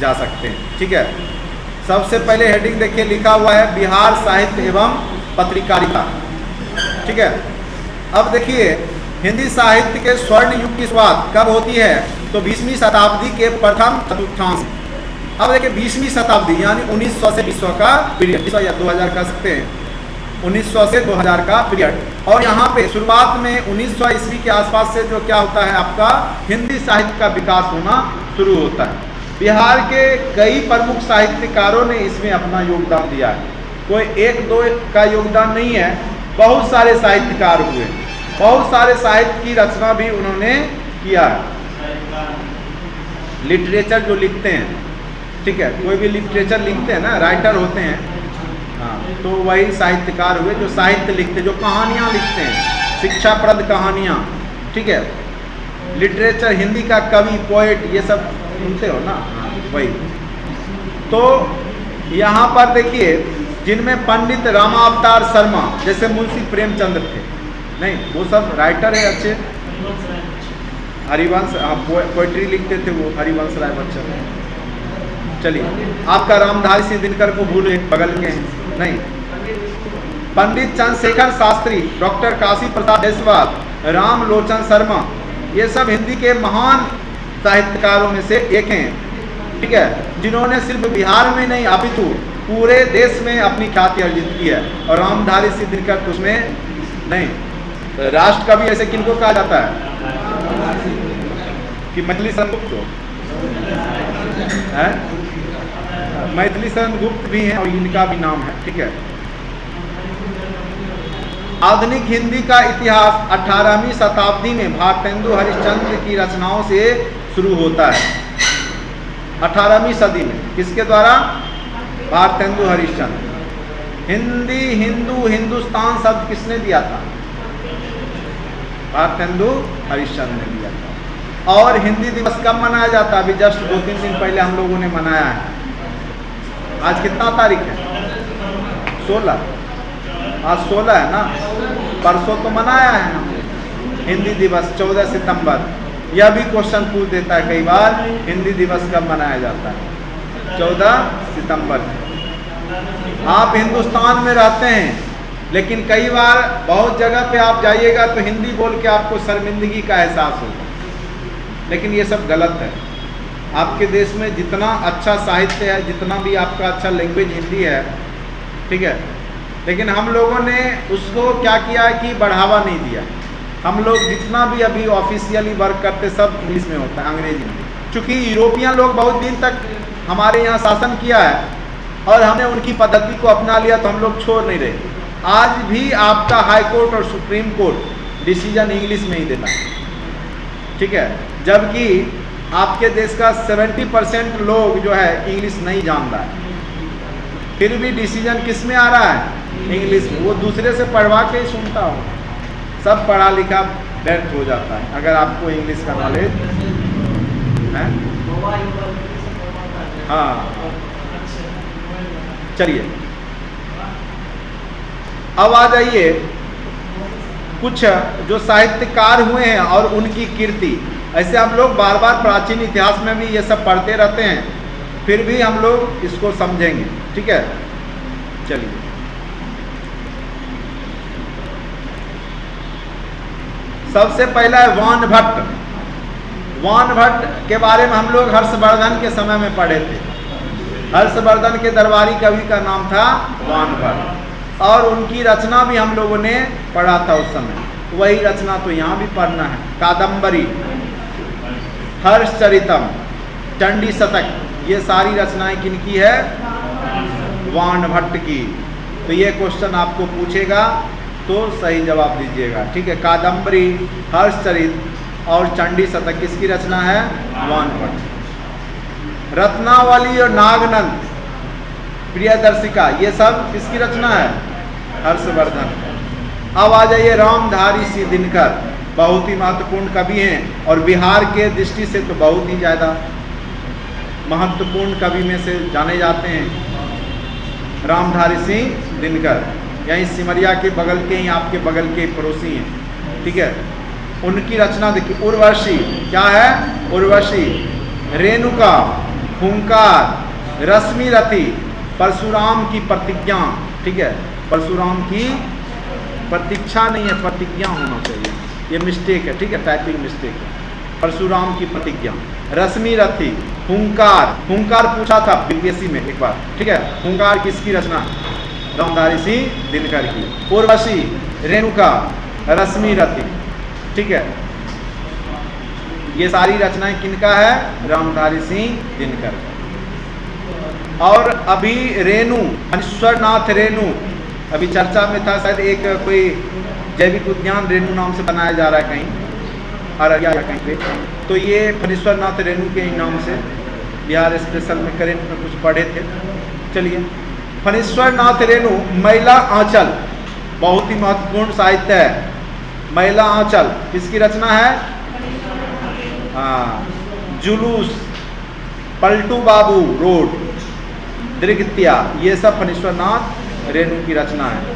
जा सकते हैं। ठीक है, सबसे पहले हेडिंग देखिए, लिखा हुआ है बिहार साहित्य एवं पत्रिकारिता। ठीक है, अब देखिए हिंदी साहित्य के स्वर्ण युग की शुरुआत कब होती है, तो 20वीं शताब्दी के प्रथम चतुर्थांश। अब देखिए 20वीं शताब्दी यानी 1900 से 2000 का पीरियड, 1900 या 2000 कह सकते हैं, 1900 से 2000 का पीरियड। और यहाँ पे शुरुआत में 1900 ईस्वी के आसपास से जो क्या होता है, आपका हिंदी साहित्य का विकास होना शुरू होता है। बिहार के कई प्रमुख साहित्यकारों ने इसमें अपना योगदान दिया है, कोई एक दो का योगदान नहीं है, बहुत सारे साहित्यकार हुए, बहुत सारे साहित्य की रचना भी उन्होंने किया है। लिटरेचर जो लिखते हैं, ठीक है, कोई भी लिटरेचर लिखते हैं ना, राइटर होते हैं, हाँ, तो वही साहित्यकार हुए जो साहित्य लिखते, जो कहानियाँ लिखते हैं, शिक्षाप्रद कहानियाँ। ठीक है, लिटरेचर, हिंदी का कवि, पोएट, ये सब सुनते हो ना, वही। तो यहाँ पर देखिए जिनमें पंडित रामावतार शर्मा जैसे मुंशी प्रेमचंद्र थे, नहीं वो सब राइटर है अच्छे। हरिवंश, पोइट्री लिखते थे वो, हरिवंश राय बच्चन। चलिए, आपका रामधारी सिंह दिनकर को भूले, बगल के हैं, नहीं। पंडित चंद्रशेखर शास्त्री, डॉक्टर काशी प्रसाद जायसवाल, राम लोचन शर्मा, ये सब हिंदी के महान साहित्यकारों में से एक हैं। ठीक है, जिन्होंने सिर्फ बिहार में नहीं अपितु पूरे देश में अपनी ख्याति अर्जित की है। और रामधारी सिंह दिनकर तो उसमें नहीं। तो राष्ट्र कवि ऐसे किनको कहा जाता है कि मैथिली शरण गुप्त है, मैथिली शरण गुप्त भी हैं और इनका भी नाम है। ठीक है, आधुनिक हिंदी का इतिहास 18वीं शताब्दी में भारतेंदु हरिश्चंद्र की रचनाओं से शुरू होता है। 18वीं सदी में किसके द्वारा? भारतेंदु हरिश्चंद्र। हिंदी, हिंदू, हिंदुस्तान शब्द किसने दिया था? भारतेंदु हरिश्चंद्र ने दिया था। और हिंदी दिवस कब मनाया जाता है? अभी जस्ट 2-3 दिन पहले हम लोगों ने मनाया है। आज कितना तारीख है? 16। आज 16 है ना, परसों तो मनाया है हिंदी दिवस 14 सितंबर। यह भी क्वेश्चन पूछ देता है कई बार, हिंदी दिवस कब मनाया जाता है? 14 सितंबर। आप हिंदुस्तान में रहते हैं, लेकिन कई बार बहुत जगह पे आप जाइएगा तो हिंदी बोल के आपको शर्मिंदगी का एहसास होगा, लेकिन ये सब गलत है। आपके देश में जितना अच्छा साहित्य है, जितना भी आपका अच्छा लैंग्वेज हिंदी है, ठीक है, लेकिन हम लोगों ने उसको क्या किया कि बढ़ावा नहीं दिया। हम लोग जितना भी अभी ऑफिशियली वर्क करते सब इंग्लिश में होता है, अंग्रेजी में। चूँकि यूरोपियन लोग बहुत दिन तक हमारे यहाँ शासन किया है और हमने उनकी पद्धति को अपना लिया, तो हम लोग छोड़ नहीं रहे। आज भी आपका हाई कोर्ट और सुप्रीम कोर्ट डिसीजन इंग्लिश में ही देता है, ठीक है, जबकि आपके देश का 70% लोग जो है इंग्लिश नहीं जानता है, फिर भी डिसीजन किस में आ रहा है? इंग्लिश में। वो दूसरे से पढ़वा के ही सुनता हो। सब पढ़ा लिखा व्यर्थ हो जाता है अगर आपको इंग्लिश का नॉलेज है। हाँ, चलिए अब आ जाइए कुछ जो साहित्यकार हुए हैं और उनकी कीर्ति। ऐसे हम लोग बार बार प्राचीन इतिहास में भी ये सब पढ़ते रहते हैं, फिर भी हम लोग इसको समझेंगे, ठीक है। चलिए, सबसे पहला है वान भट्ट। वान भट्ट के बारे में हम लोग हर्षवर्धन के समय में पढ़े थे। हर्षवर्धन के दरबारी कवि का नाम था वान भट्ट, और उनकी रचना भी हम लोगों ने पढ़ा था उस समय। वही रचना तो यहाँ भी पढ़ना है। कादम्बरी, हर्षचरितम, चंडी शतक, ये सारी रचनाएं किनकी है? वान भट्ट की। तो ये क्वेश्चन आपको पूछेगा तो सही जवाब दीजिएगा, ठीक है। कादम्बरी, हर्षचरित और चंडी शतक किसकी रचना है? वान भट्ट। रत्नावली और नागनंद, प्रियदर्शिका, ये सब किसकी रचना है? हर्षवर्धन। अब आ जाइए रामधारी सिंह दिनकर, बहुत ही महत्वपूर्ण कवि हैं और बिहार के दृष्टि से तो बहुत ही ज़्यादा महत्वपूर्ण कवि में से जाने जाते हैं रामधारी सिंह दिनकर। यहीं सिमरिया के बगल के ही, आपके बगल के पड़ोसी हैं, ठीक है। उनकी रचना देखिए, उर्वशी, क्या है? उर्वशी, रेणुका, हुंकार, रश्मि रथी, परशुराम की प्रतिज्ञा, ठीक है, परशुराम की प्रतीक्षा नहीं है, प्रतिज्ञा होना चाहिए, ये मिस्टेक है, ठीक है, टाइपिंग मिस्टेक है। परशुराम की प्रतिज्ञा, रश्मि रथी, हुंकार, हुंकार पूछा था बीपीएससी में एक बार, ठीक है, हुंकार किसकी रचना? रामधारी सिंह दिनकर की। उर्वशी, रेणुका, रश्मि रथी, ठीक है, ये सारी रचनाएं किनका है? रामधारी सिंह दिनकर। और अभी रेणु, फणीश्वरनाथ रेणु अभी चर्चा में था, शायद एक कोई जैविक उद्यान रेणु नाम से बनाया जा रहा है कहीं अररिया या कहीं पे, तो ये फणीश्वरनाथ रेणु के ही नाम से बिहार स्पेशल में करेंट में कुछ पढ़े थे। चलिए, फणीश्वरनाथ रेणु महिला आंचल, बहुत ही महत्वपूर्ण साहित्य है। महिला आंचल किसकी रचना है? जुलूस, पलटू बाबू रोड, दृगत्या, ये सब फणीश्वरनाथ रेणु की रचना है।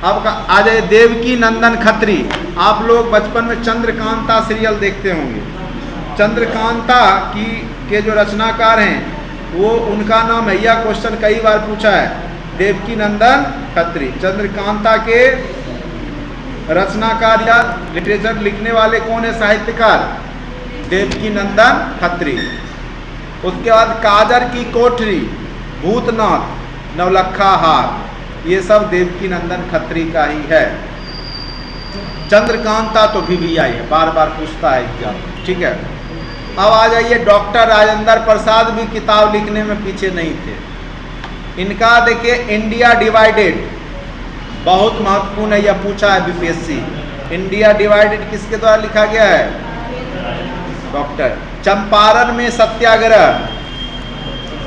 अब आ जाए देवकी नंदन खत्री। आप लोग बचपन में चंद्रकांता सीरियल देखते होंगे। चंद्रकांता के जो रचनाकार हैं वो उनका नाम है, यह क्वेश्चन कई बार पूछा है, देवकी नंदन खत्री। चंद्रकांता के रचनाकार या लिटरेचर लिखने वाले कौन है? साहित्यकार देवकी नंदन खत्री। उसके बाद काजर की कोठरी, भूतनाथ, नवलखा हार, ये सब देवकी नंदन खत्री का ही है। चंद्रकांता तो भी आई है, बार बार पूछता है एग्जाम, ठीक है। अब आ जाइए, डॉक्टर राजेंद्र प्रसाद भी किताब लिखने में पीछे नहीं थे। इनका देखिए इंडिया डिवाइडेड, बहुत महत्वपूर्ण है, यह पूछा है बीपीएससी। इंडिया डिवाइडेड किसके द्वारा लिखा गया है? डॉक्टर। चंपारण में सत्याग्रह,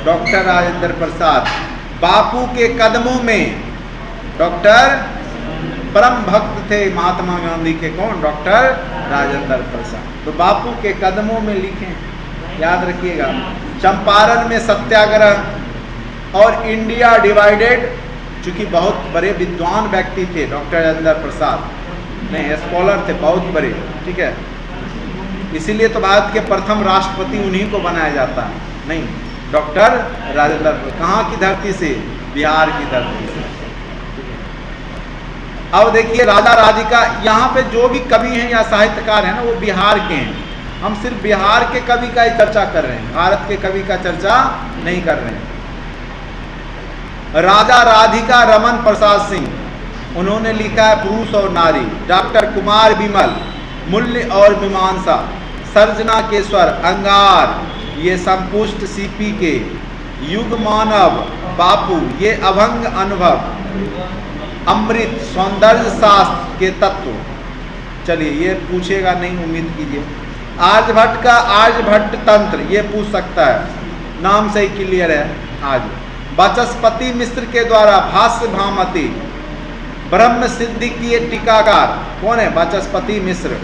डॉक्टर राजेंद्र प्रसाद। बापू के कदमों में, डॉक्टर परम भक्त थे महात्मा गांधी के, कौन? डॉक्टर राजेंद्र प्रसाद। तो बापू के कदमों में लिखें, याद रखिएगा। चंपारण में सत्याग्रह और इंडिया डिवाइडेड, चूंकि बहुत बड़े विद्वान व्यक्ति थे डॉक्टर राजेंद्र प्रसाद, नहीं स्कॉलर थे बहुत बड़े, ठीक है, इसीलिए तो भारत के प्रथम राष्ट्रपति उन्हीं को बनाया जाता है, नहीं डॉक्टर राजेंद्र। कहाँ की धरती से? बिहार की धरती से। अब देखिए राजा राधिका, यहाँ पे जो भी कवि हैं या साहित्यकार हैं ना वो बिहार के हैं। हम सिर्फ बिहार के कवि का ही चर्चा कर रहे हैं, भारत के कवि का चर्चा नहीं कर रहे हैं। राजा राधिका रमन प्रसाद सिंह, उन्होंने लिखा है पुरुष और नारी। डॉक्टर कुमार विमल, मूल्य और मीमांसा। सर्जना के स्वर, अंगार, ये संपुष्ट सीपी के। युग मानव, बापू, ये अभंग अनुभव। अमृत, सौंदर्य शास्त्र के तत्व। चलिए ये पूछेगा नहीं, उम्मीद कीजिए। आर्यभट्ट का आर्यभट्ट तंत्र, ये पूछ सकता है, नाम से ही क्लियर है आज। वाचस्पति मिश्र के द्वारा भाष्य भामती। ब्रह्म सिद्धि की टीकाकार कौन है? वाचस्पति मिश्र।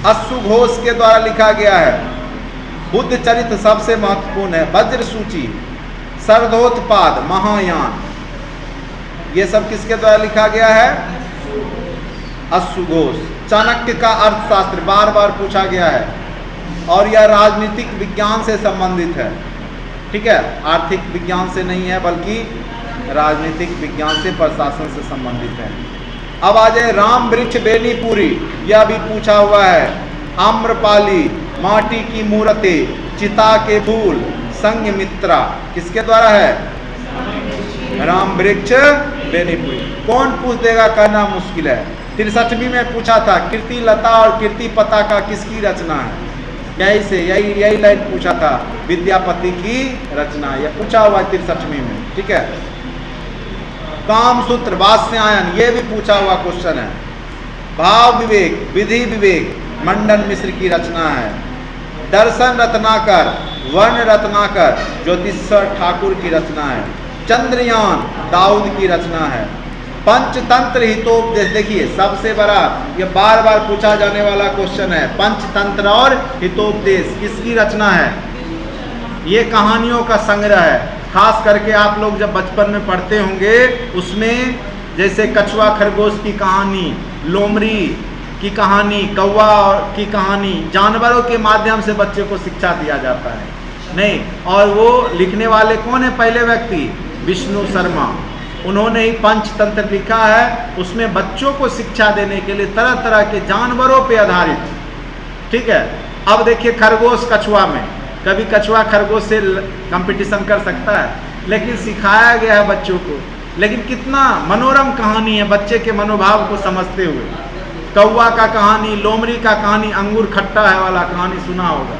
अश्रु घोष के द्वारा लिखा गया है। बुद्ध चरित्र सबसे महत्वपूर्ण है। वज्र सूची, शरदोत्पाद, महायान, ये सब किसके द्वारा लिखा गया है? अश्रु घोष। चाणक्य का अर्थशास्त्र बार बार पूछा गया है और यह राजनीतिक विज्ञान से संबंधित है, ठीक है, आर्थिक विज्ञान से नहीं है बल्कि राजनीतिक विज्ञान से, प्रशासन से संबंधित है। अब आ जाए राम वृक्ष बेनीपुरी, यह भी पूछा हुआ है। आम्रपाली, माटी की मूर्तें, चिता के फूल, संघमित्रा, किसके द्वारा है? राम वृक्ष बेनीपुरी। कौन पूछ देगा, कहना मुश्किल है। 63वीं में पूछा था कीर्ति लता और कीर्ति पताका किसकी रचना है? यही लाइन पूछा था, विद्यापति की रचना, यह पूछा हुआ है 63वीं में, ठीक है। कामसूत्र, वात्स्यायन, ये भी पूछा हुआ क्वेश्चन है। भाव विवेक, विधि विवेक, मंडन मिश्र की रचना है। दर्शन रत्नाकर, वर्ण रत्नाकर, ज्योतिषर ठाकुर की रचना है। चंद्रयान, दाऊद की रचना है। पंचतंत्र हितोपदेश, देखिए सबसे बड़ा, ये बार बार पूछा जाने वाला क्वेश्चन है। पंचतंत्र और हितोपदेश किसकी रचना है? ये कहानियों का संग्रह है। खास करके आप लोग जब बचपन में पढ़ते होंगे उसमें, जैसे कछुआ खरगोश की कहानी, लोमड़ी की कहानी, कौवा की कहानी, जानवरों के माध्यम से बच्चे को शिक्षा दिया जाता है। नहीं। और वो लिखने वाले कौन है? पहले व्यक्ति विष्णु शर्मा। उन्होंने ही पंचतंत्र लिखा है। उसमें बच्चों को शिक्षा देने के लिए तरह तरह के जानवरों पे आधारित, ठीक है। अब देखिए खरगोश कछुआ में, कभी कछुआ खरगोश से कंपटीशन कर सकता है? लेकिन सिखाया गया है बच्चों को। लेकिन कितना मनोरम कहानी है बच्चे के मनोभाव को समझते हुए। कौवा का कहानी, लोमड़ी का कहानी, अंगूर खट्टा है वाला कहानी सुना होगा,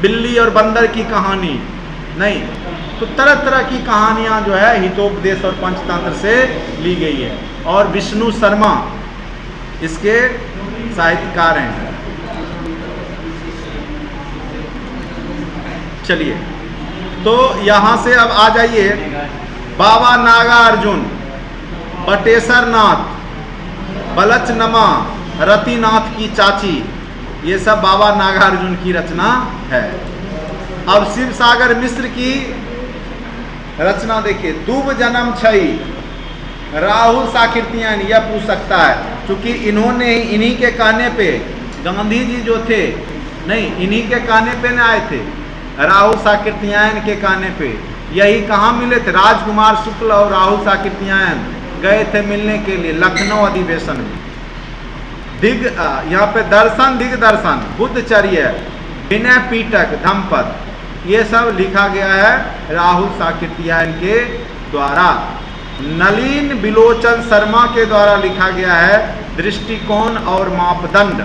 बिल्ली और बंदर की कहानी, नहीं तो तरह तरह की कहानियां जो है हितोपदेश और पंचतंत्र से ली गई है। और विष्णु शर्मा इसके साहित्यकार हैं। चलिए तो यहां से अब आ जाइए बाबा नागार्जुन, बटेश्वर नाथ, बलचनमा, रतिनाथ की चाची, ये सब बाबा नागार्जुन की रचना है। अब शिव सागर मिश्र की रचना देखिए, दूब जन्म छई, राहुल साकृतियान, यह पूछ सकता है क्योंकि इन्होंने इन्हीं के कहने पे गांधी जी जो थे, नहीं इन्हीं के कहने पे न आए थे, राहुल साकृतियान के कहने पे। यही कहाँ मिले थे? राजकुमार शुक्ल और राहुल साकृतियान गए थे मिलने के लिए लखनऊ अधिवेशन में। यहाँ पे दर्शन, दिग्दर्शन, बुद्धचर्य, विनय पीटक, धम्पद, ये सब लिखा गया है राहुल साकृतियान के द्वारा। नलिन बिलोचन शर्मा के द्वारा लिखा गया है दृष्टिकोण और मापदंड,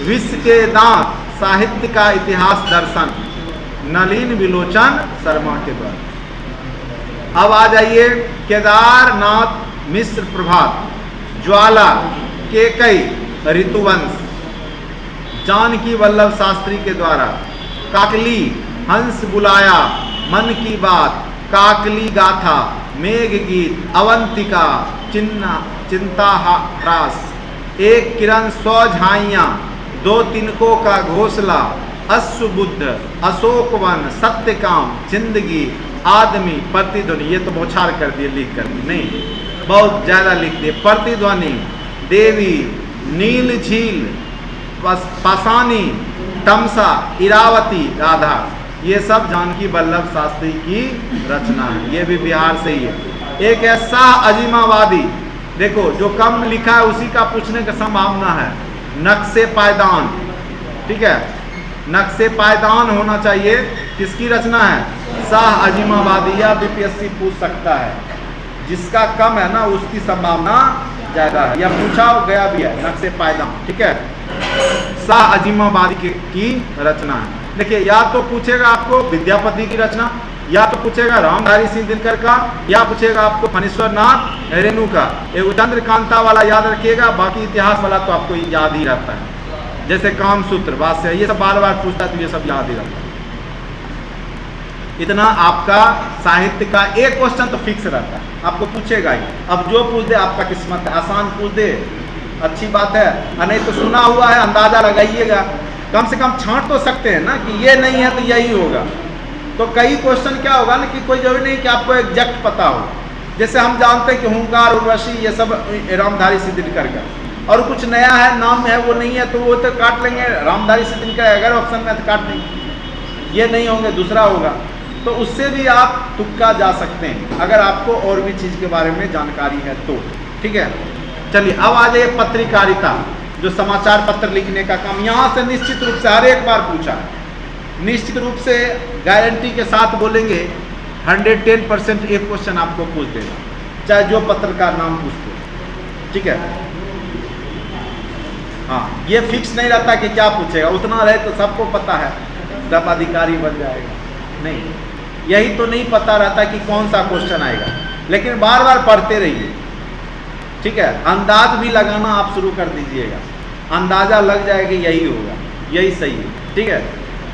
विश्व के दांत, साहित्य का इतिहास दर्शन, नलिन बिलोचन शर्मा के द्वारा। अब आ जाइए केदारनाथ मिश्र प्रभात, ज्वाला, केकई, ऋतुवंश, जानकी वल्लभ शास्त्री के द्वारा, काकली, हंस बुलाया, मन की बात, काकली गाथा, मेघ गीत, अवंतिका, चिंताहास, एक किरण सौ झाइयाँ, दो तिनकों का घोंसला, अश्व बुद्ध, अशोकवन, सत्यकाम, जिंदगी, आदमी, प्रतिध्वनि, ये तो बौछार कर दिए लिख कर, नहीं बहुत ज्यादा लिख दिए। प्रतिध्वनि, देवी, नील झील, पासानी, तमसा, इरावती, राधा, ये सब जानकी वल्लभ शास्त्री की रचना है। ये भी बिहार से ही है। एक है शाह अजीमाबादी, देखो जो कम लिखा है उसी का पूछने की संभावना है। नक्शे पायदान, ठीक है, नक्शे पायदान होना चाहिए। किसकी रचना है? शाह अजीमाबादी। या बीपीएससी पूछ सकता है, जिसका कम है ना उसकी संभावना ज्यादा है। या पूछा गया भी है नक्शे पायदान, ठीक है, शाह अजीमाबादी की रचना है। देखिए या तो पूछेगा आपको विद्यापति की रचना, या तो पूछेगा रामधारी सिंह दिनकर का, या पूछेगा आपको फणीश्वर नाथ रेणु का। एक चंद्रकांता वाला याद रखिएगा, बाकी इतिहास वाला तो आपको याद ही रहता है। जैसे कामसूत्र, वास्य, ये सब बार बार पूछता है तो ये सब याद ही रहता है। इतना आपका साहित्य का एक क्वेश्चन तो फिक्स रहता है, आपको पूछेगा ही। अब जो पूछ दे आपका किस्मत है, आसान पूछ दे अच्छी बात है, नहीं तो सुना हुआ है अंदाजा लगाइएगा। कम से कम छांट तो सकते हैं ना कि ये नहीं है तो यही होगा। तो कई क्वेश्चन क्या होगा ना कि कोई जरूरी नहीं कि आपको एग्जैक्ट पता हो। जैसे हम जानते हैं कि हुंकार, उर्वशी, ये सब रामधारी सिंह दिनकर का, और कुछ नया है नाम है वो नहीं है तो वो तो काट लेंगे रामधारी सिंह दिनकर, अगर ऑप्शन में तो काट लेंगे, ये नहीं होंगे दूसरा होगा। तो उससे भी आप तुक्का जा सकते हैं अगर आपको और भी चीज़ के बारे में जानकारी है तो, ठीक है। चलिए अब आ जाइए पत्रकारिता, जो समाचार पत्र लिखने का काम। यहाँ से निश्चित रूप से हर एक बार पूछा है, निश्चित रूप से गारंटी के साथ बोलेंगे 110% एक क्वेश्चन आपको पूछ देगा, चाहे जो पत्रकार नाम पूछते, ठीक है। हाँ, ये फिक्स नहीं रहता कि क्या पूछेगा, उतना रहे तो सबको पता है तब अधिकारी बन जाएगा, नहीं। यही तो नहीं पता रहता कि कौन सा क्वेश्चन आएगा, लेकिन बार बार पढ़ते रहिए, ठीक है। अंदाज भी लगाना आप शुरू कर दीजिएगा, अंदाजा लग जाएगा कि यही होगा, यही सही है, ठीक है।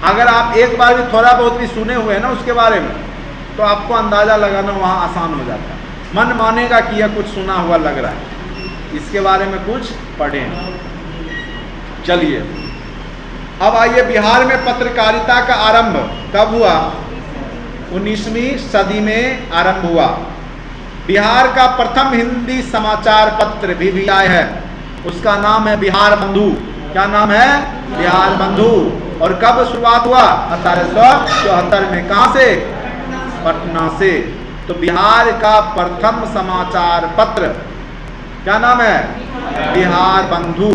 अगर आप एक बार भी थोड़ा बहुत भी सुने हुए हैं ना उसके बारे में, तो आपको अंदाजा लगाना वहाँ आसान हो जाता है। मन मानेगा कि यह कुछ सुना हुआ लग रहा है, इसके बारे में कुछ पढ़ें। चलिए अब आइए, बिहार में पत्रकारिता का आरंभ कब हुआ? 19वीं सदी में आरंभ हुआ। बिहार का प्रथम हिंदी समाचार पत्र BBI है, उसका नाम है बिहार बंधु। क्या नाम है? बिहार बंधु। और कब शुरुआत हुआ? 1874 में। कहां से? पटना से। तो बिहार का प्रथम समाचार पत्र क्या नाम है? बिहार बंधु।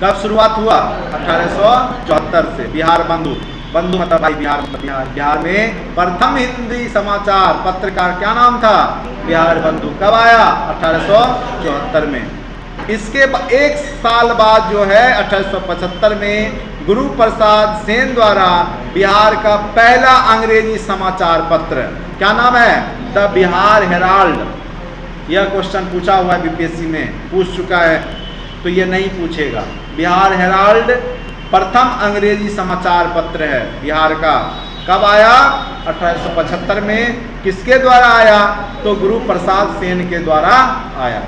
कब शुरुआत हुआ? 1874 से। बिहार बंधु, बंधु मतलब भाई, बिहार मतलब बिहार। बिहार में प्रथम हिंदी समाचार पत्र का क्या नाम था? बिहार बंधु। कब आया? 1874 में। इसके एक साल बाद जो है 1875 में गुरु प्रसाद सेन द्वारा बिहार का पहला अंग्रेजी समाचार पत्र, क्या नाम है? The Bihar Herald. यह क्वेश्चन पूछा हुआ है बीपीएससी में, पूछ चुका है, तो ये नहीं पूछेगा। बिहार हेराल्ड प्रथम अंग्रेजी समाचार पत्र है बिहार का। कब आया? 1875 में। किसके द्वारा आया? तो गुरु प्रसाद सेन के द्वारा आया।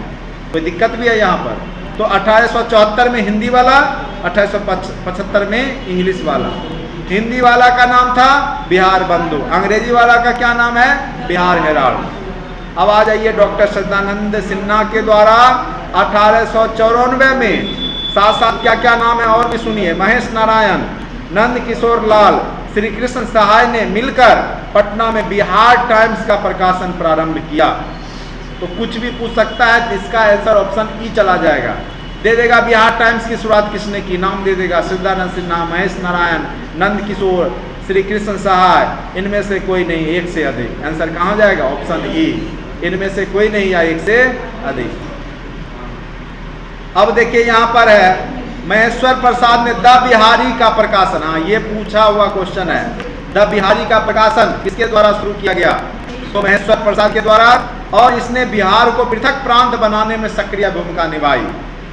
कोई दिक्कत भी है यहाँ पर? तो 1874 में हिंदी वाला, 1875 में इंग्लिश वाला। हिंदी वाला का नाम था बिहार बंधु, अंग्रेजी वाला का क्या नाम है? बिहार हेराल्ड। अब आ जाइए डॉक्टर सच्चिदानंद सिन्हा के द्वारा 1894 में, साथ साथ क्या क्या नाम है और भी सुनिए। महेश नारायण, नंद किशोर लाल, श्री कृष्ण सहाय ने मिलकर पटना में बिहार टाइम्स का प्रकाशन प्रारंभ किया। तो कुछ भी पूछ सकता है, तो इसका आंसर ऑप्शन ई चला जाएगा। दे देगा बिहार टाइम्स की शुरुआत किसने की, नाम दे देगा। सच्चिदानंद सिन्हा, महेश नारायण, नंद किशोर, श्री कृष्ण सहाय, इनमें से कोई नहीं, एक से अधिक। आंसर कहाँ जाएगा? ऑप्शन ई, इनमें से कोई नहीं या एक से अधिक। अब देखिए यहाँ पर है महेश्वर प्रसाद ने द बिहारी का प्रकाशन, हाँ ये पूछा हुआ क्वेश्चन है। द बिहारी का प्रकाशन किसके द्वारा शुरू किया गया? तो महेश्वर प्रसाद के द्वारा। और इसने बिहार को पृथक प्रांत बनाने में सक्रिय भूमिका निभाई।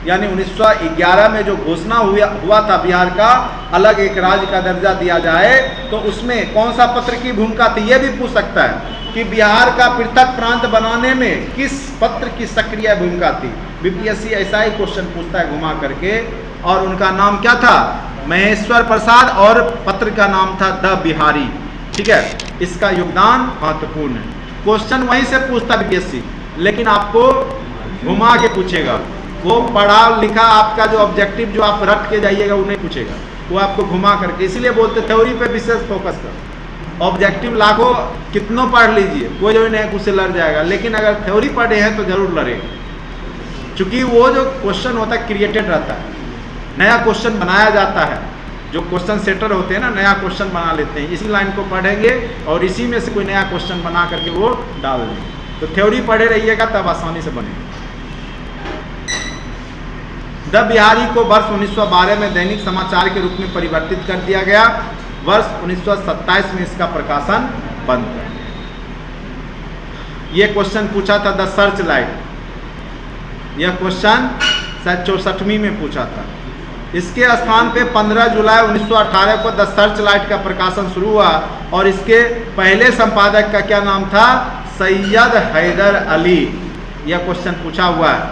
यानी 1911 में जो घोषणा हुआ था बिहार का अलग एक राज्य का दर्जा दिया जाए, तो उसमें कौन सा पत्र की भूमिका थी? ये भी पूछ सकता है कि बिहार का पृथक प्रांत बनाने में किस पत्र की सक्रिय भूमिका थी। बीपीएससी ऐसा ही क्वेश्चन पूछता है घुमा करके। और उनका नाम क्या था? महेश्वर प्रसाद, और पत्र का नाम था द बिहारी। ठीक है, इसका योगदान महत्वपूर्ण है। क्वेश्चन वहीं से पूछता बीपीएससी, लेकिन आपको घुमा के पूछेगा। वो पढ़ा लिखा आपका जो ऑब्जेक्टिव जो आप रट के जाइएगा वो नहीं पूछेगा, वो आपको घुमा करके। इसीलिए बोलते थ्योरी पे विशेष फोकस कर। ऑब्जेक्टिव लाखों कितनों पढ़ लीजिए, कोई जो नहीं उससे लड़ जाएगा, लेकिन अगर थ्योरी पढ़े हैं तो जरूर लड़ेगा। चूंकि वो जो क्वेश्चन होता है क्रिएटेड रहता है, नया क्वेश्चन बनाया जाता है। जो क्वेश्चन सेटर होते हैं ना, नया क्वेश्चन बना लेते हैं। इसी लाइन को पढ़ेंगे और इसी में से कोई नया क्वेश्चन बना करके वो डाल देंगे। तो थ्योरी पढ़े रहिएगा तब आसानी से बनेगा। द बिहारी को वर्ष 1912 में दैनिक समाचार के रूप में परिवर्तित कर दिया गया। वर्ष 1927 में इसका प्रकाशन बंद कर दिया। यह क्वेश्चन पूछा था द सर्च लाइट। यह क्वेश्चन शायद 64वीं में पूछा था। इसके स्थान पे 15 जुलाई 1918 को द सर्च लाइट का प्रकाशन शुरू हुआ और इसके पहले संपादक का क्या नाम था? सैयद हैदर अली। यह क्वेश्चन पूछा हुआ है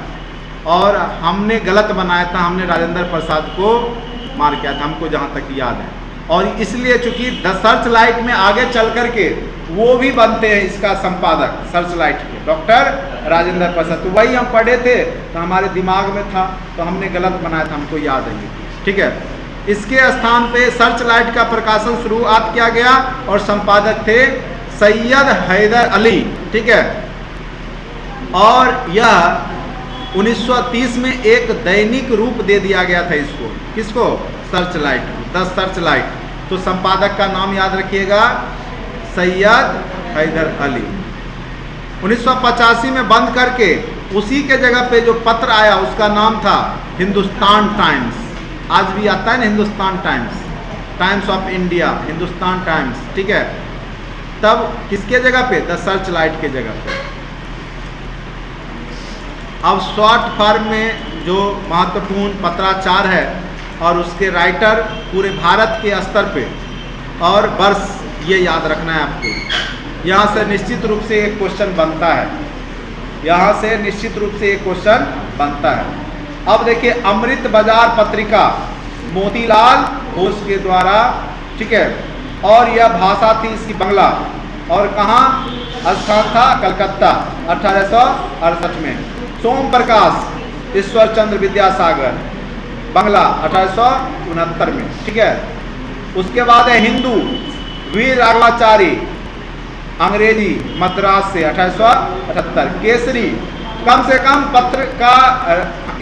और हमने गलत बनाया था, हमने राजेंद्र प्रसाद को मार किया था, हमको जहाँ तक याद है। और इसलिए चूंकि द सर्च लाइट में आगे चल करके वो भी बनते हैं इसका संपादक सर्च लाइट के, डॉक्टर राजेंद्र प्रसाद। तो वही हम पढ़े थे तो हमारे दिमाग में था, तो हमने गलत बनाया था, हमको याद है। ठीक है, इसके स्थान पे सर्च लाइट का प्रकाशन शुरुआत किया गया और संपादक थे सैयद हैदर अली। ठीक है, और यह 1930 में एक दैनिक रूप दे दिया गया था इसको। किसको? सर्च लाइट को, द सर्च लाइट। तो संपादक का नाम याद रखिएगा, सैयद हैदर अली। 1985 में बंद करके उसी के जगह पे जो पत्र आया उसका नाम था हिंदुस्तान टाइम्स। आज भी आता है ना Hindustan times, times of India, Hindustan times. ठीक है, तब किसके जगह पे? द सर्च लाइट के जगह पे। अब शॉर्ट फॉर्म में जो महत्वपूर्ण पत्राचार है और उसके राइटर पूरे भारत के स्तर पे, और वर्ष ये याद रखना है आपको। यहाँ से निश्चित रूप से एक क्वेश्चन बनता है, यहाँ से निश्चित रूप से एक क्वेश्चन बनता है। अब देखिए, अमृत बाजार पत्रिका मोतीलाल घोष के द्वारा, ठीक है, और यह भाषा थी इसकी बंगला, और कहाँ स्थान था? कलकत्ता, 1868 में। सोम प्रकाश, ईश्वर चंद्र विद्यासागर, बंगला 1869 में, ठीक है। उसके बाद है हिंदू, वीर राघवाचारी, अंग्रेजी मद्रास से 1878। केसरी, कम से कम पत्र का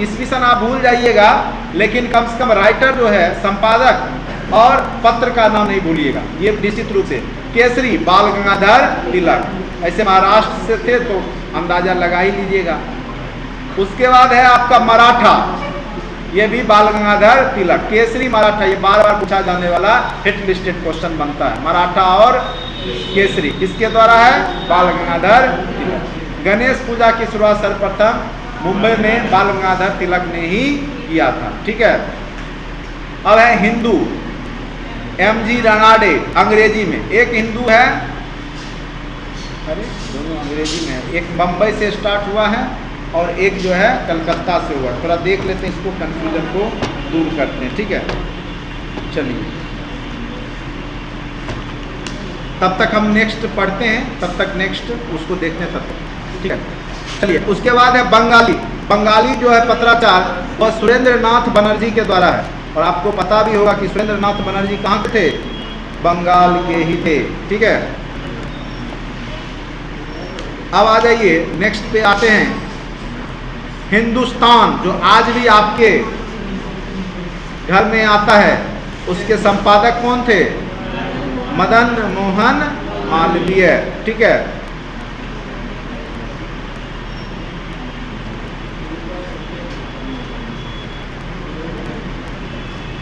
ईस्वी सन आप भूल जाइएगा, लेकिन कम से कम राइटर जो है, संपादक और पत्र का नाम नहीं भूलिएगा, ये निश्चित रूप से। केसरी बाल गंगाधर तिलक, ऐसे महाराष्ट्र से थे तो अंदाजा लगा ही लीजिएगा। उसके बाद है आपका मराठा, ये भी बाल गंगाधर तिलक। केसरी मराठा, ये बार बार पूछा जाने वाला हिट लिस्टेड क्वेश्चन बनता है। मराठा और केसरी किसके द्वारा है? बाल गंगाधर तिलक। गणेश पूजा की शुरुआत सर्वप्रथम मुंबई में बाल गंगाधर तिलक ने ही किया था, ठीक है। अब है हिंदू, एमजी रानाडे, अंग्रेजी में। एक हिंदू है, अरे दोनों अंग्रेजी में है, एक बम्बई से स्टार्ट हुआ है और एक जो है कलकत्ता से हुआ। थोड़ा देख लेते हैं इसको, कंफ्यूजन को दूर करते हैं, ठीक है। चलिए तब तक हम नेक्स्ट पढ़ते हैं, तब तक नेक्स्ट उसको देखते हैं, तब तक, ठीक है। चलिए उसके बाद है बंगाली। बंगाली जो है पत्राचार, वह सुरेंद्र नाथ बनर्जी के द्वारा है। और आपको पता भी होगा कि सुरेंद्र नाथ बनर्जी कहाँ के थे? बंगाल के ही थे, ठीक है। अब आ जाइए नेक्स्ट पे आते हैं। हिंदुस्तान, जो आज भी आपके घर में आता है, उसके संपादक कौन थे? मदन मोहन मालवीय, ठीक है।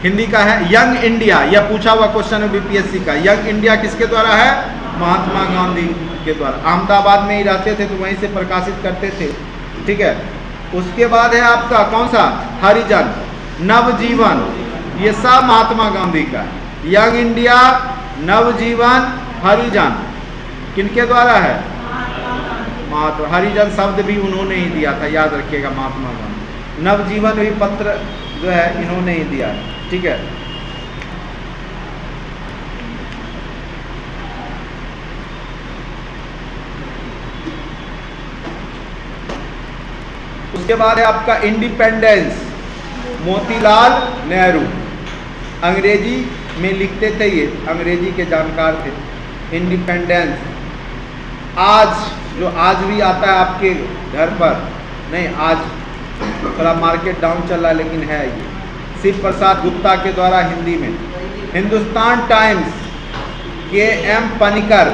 हिंदी का है यंग इंडिया, यह पूछा हुआ क्वेश्चन है बीपीएससी का। यंग इंडिया किसके द्वारा है? महात्मा गांधी के द्वारा। अहमदाबाद में ही रहते थे तो वहीं से प्रकाशित करते थे, ठीक है। उसके बाद है आपका कौन सा? हरिजन, नवजीवन, ये सब महात्मा गांधी का। यंग इंडिया, नवजीवन, हरिजन किनके द्वारा है? महात्मा। हरिजन शब्द भी उन्होंने ही दिया था, याद रखिएगा, महात्मा गांधी। नवजीवन भी पत्र जो है इन्होंने ही दिया है, ठीक है। उसके बाद है आपका इंडिपेंडेंस, मोतीलाल नेहरू। अंग्रेजी में लिखते थे, ये अंग्रेजी के जानकार थे। इंडिपेंडेंस, आज जो आज भी आता है आपके घर पर, नहीं आज थोड़ा मार्केट डाउन चल रहा है लेकिन है ये, शिव प्रसाद गुप्ता के द्वारा हिंदी में। Hindustan times, KM. पनिकर,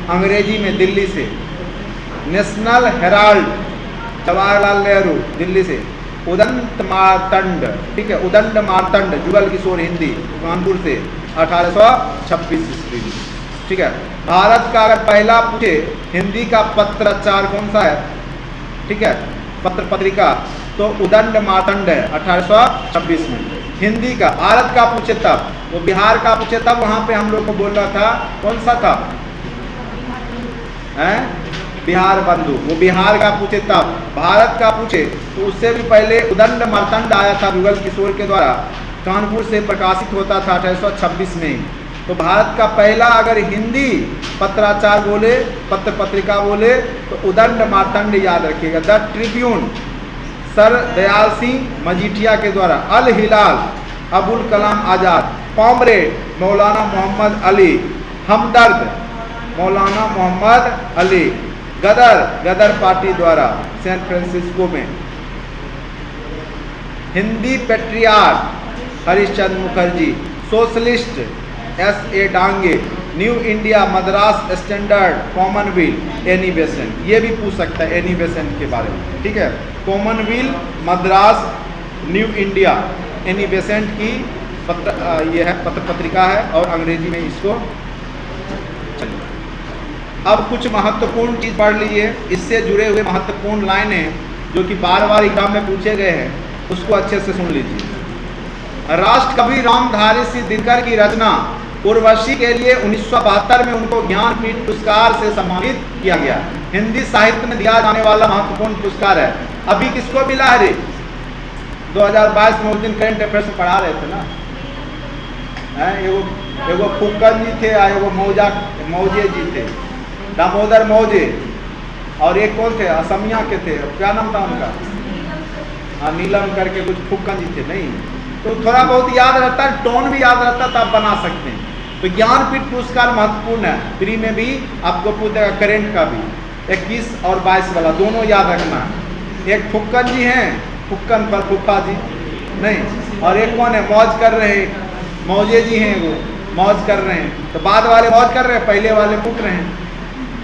अंग्रेजी में दिल्ली से। नेशनल हेराल्ड, जवाहरलाल नेहरू, दिल्ली से। उदंत मार्तंड, ठीक है, उदंड मार्तंड, जुगल किशोर, हिंदी, कानपुर से, 1826 ईस्वी में, ठीक है। भारत का अगर पहला पूछे हिंदी का पत्राचार कौन सा है, ठीक है, पत्र पत्रिका, तो उदंड मार्तंड है 1826 में। हिंदी का भारत का पूछे तब, वो बिहार का पूछे तब वहां पे हम लोग को बोलना था कौन सा था? हैं? बिहार बंधु। वो बिहार का पूछे तब, भारत का पूछे तो उससे भी पहले उदंड मार्तंड आया था जुगल किशोर के द्वारा, कानपुर से प्रकाशित होता था 1826 में। तो भारत का पहला अगर हिंदी पत्राचार बोले, पत्र पत्रिका बोले, तो उदंड मार्तंड याद रखिएगा। The Tribune, sir Dayal Singh Majithia के द्वारा। अल हिलाल, अबुल कलाम आज़ाद। कॉमरेड, मौलाना मोहम्मद अली। हमदर्द, मौलाना मोहम्मद अली। गदर, गदर पार्टी द्वारा, सैन फ्रांसिस्को में। Hindi patriarch, Harishchandra Mukherjee. Socialist, S.A. Dange. New India, Madras standard, Commonwealth, Annie Besant. ये भी पूछ सकता है एनी बेसेंट के बारे में, ठीक है। Commonwealth, Madras, new India, Annie Besant की ये है पत्र पत्रिका है और अंग्रेजी में इसको। चलिए अब कुछ महत्वपूर्ण चीज पढ़ लीजिए, इससे जुड़े हुए महत्वपूर्ण लाइनें जो कि बार बार एग्जाम में पूछे गए हैं, उसको अच्छे से सुन लीजिए। राष्ट्र कवि रामधारी सिंह दिनकर की रचना उर्वशी के लिए 1972 में उनको ज्ञानपीठ पुरस्कार से सम्मानित किया गया। हिंदी साहित्य में दिया जाने वाला महत्वपूर्ण पुरस्कार है। अभी किसको मिला है रे? 2022 में उस दिन करंट अफेयर्स में पढ़ा रहे थे ना, एगो फुक्कन जी थे, एगो मौजे जी थे, दामोदर मौजे, और एक कौन थे? असमिया के थे, क्या नाम था उनका? नीलम करके कुछ फुक्कन जी थे, नहीं तो थोड़ा बहुत याद रहता है, टोन भी याद रहता है तो आप बना सकते हैं। तो ज्ञानपीठ पुरस्कार महत्वपूर्ण है, फ्री में भी आपको पूछेगा, करेंट का भी 21 और 22 वाला दोनों याद रखना है। एक फुक्कन जी हैं, फुक्कन पर फूफा जी नहीं, और एक कौन है, मौज कर रहे हैं, मौजे जी हैं, वो मौज कर रहे हैं। तो बाद वाले मौज कर रहे हैं, पहले वाले फूक रहे हैं,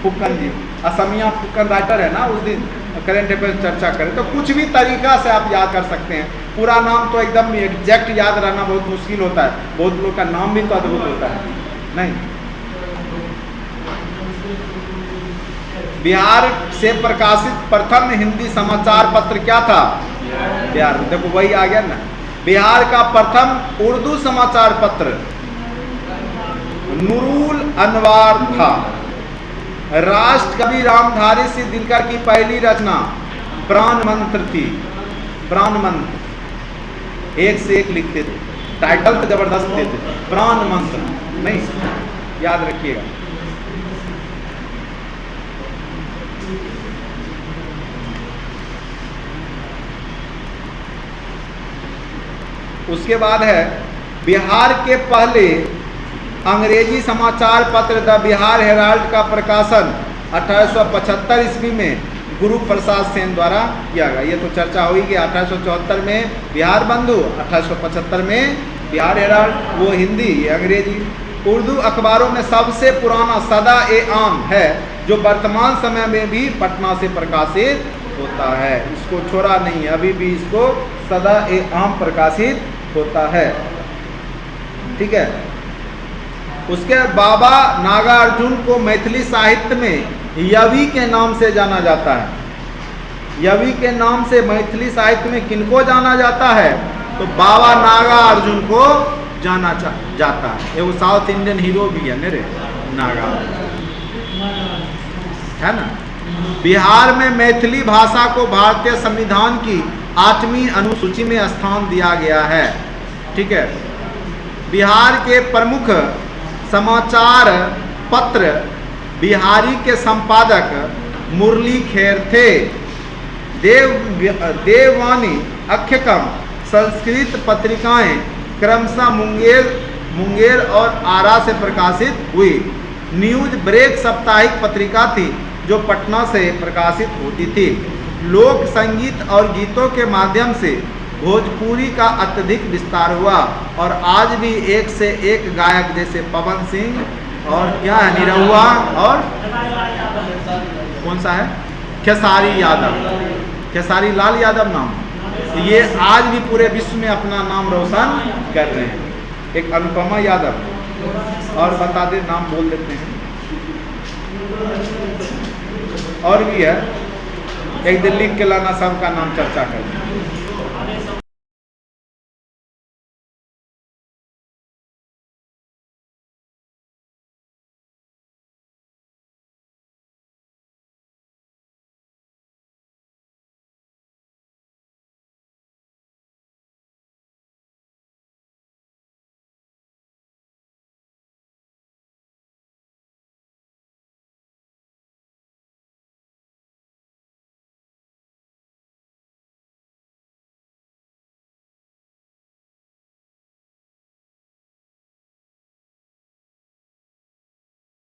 फुक्कन जी असमिया फुक्कन राइटर है ना, उस दिन करेंट अफेयर चर्चा करें। तो कुछ भी तरीका से आप याद कर सकते हैं। पूरा नाम तो एकदम एग्जैक्ट याद रहना बहुत मुश्किल होता है, बहुत लोग का नाम भी तो अद्भुत होता है नहीं। बिहार से प्रकाशित प्रथम हिंदी समाचार पत्र क्या था? बिहार, देखो वही आ गया ना। बिहार का प्रथम उर्दू समाचार पत्र नूरुल अनवार था। राष्ट्र कवि रामधारी सिंह दिनकर की पहली रचना प्राण मंत्र थी। प्राण मंत्र एक से एक लिखते थे, टाइटल तो जबरदस्त देते थे, प्राण मंत्र नहीं, याद रखिएगा। उसके बाद है बिहार के पहले अंग्रेजी समाचार पत्र द बिहार हेराल्ड का प्रकाशन 1875 ईस्वी में गुरु प्रसाद सेन द्वारा किया गया। ये तो चर्चा हुई कि 1874 में बिहार बंधु, 1875 में बिहार हेराल्ड, वो हिंदी ये अंग्रेजी। उर्दू अखबारों में सबसे पुराना सदा ए आम है, जो वर्तमान समय में भी पटना से प्रकाशित होता है। इसको छोड़ा नहीं, अभी भी इसको सदा ए आम प्रकाशित होता है, ठीक है। उसके बाबा नागार्जुन को मैथिली साहित्य में यवि के नाम से जाना जाता है। यवि के नाम से मैथिली साहित्य में किनको जाना जाता है? तो बाबा नागार्जुन को जाना जाता है। वो साउथ इंडियन हीरो भी है मेरे, नागार्जुन है ना। बिहार में मैथिली भाषा को भारतीय संविधान की 8वीं अनुसूची में स्थान दिया गया है, ठीक है। बिहार के प्रमुख समाचार पत्र बिहारी के संपादक मुरली खेर थे। देववानी अख्यकम संस्कृत पत्रिकाएं क्रमशः मुंगेर और आरा से प्रकाशित हुई। न्यूज ब्रेक साप्ताहिक पत्रिका थी जो पटना से प्रकाशित होती थी। लोक संगीत और गीतों के माध्यम से भोजपुरी का अत्यधिक विस्तार हुआ और आज भी एक से एक गायक जैसे पवन सिंह और क्या है निरहुआ और कौन सा है खेसारी यादव, खेसारी लाल यादव नाम, ये आज भी पूरे विश्व में अपना नाम रोशन कर रहे हैं। एक अनुपमा यादव और बता दे, नाम बोल देते हैं, और भी है, एक दिल्ली के लाना सबका नाम चर्चा कर।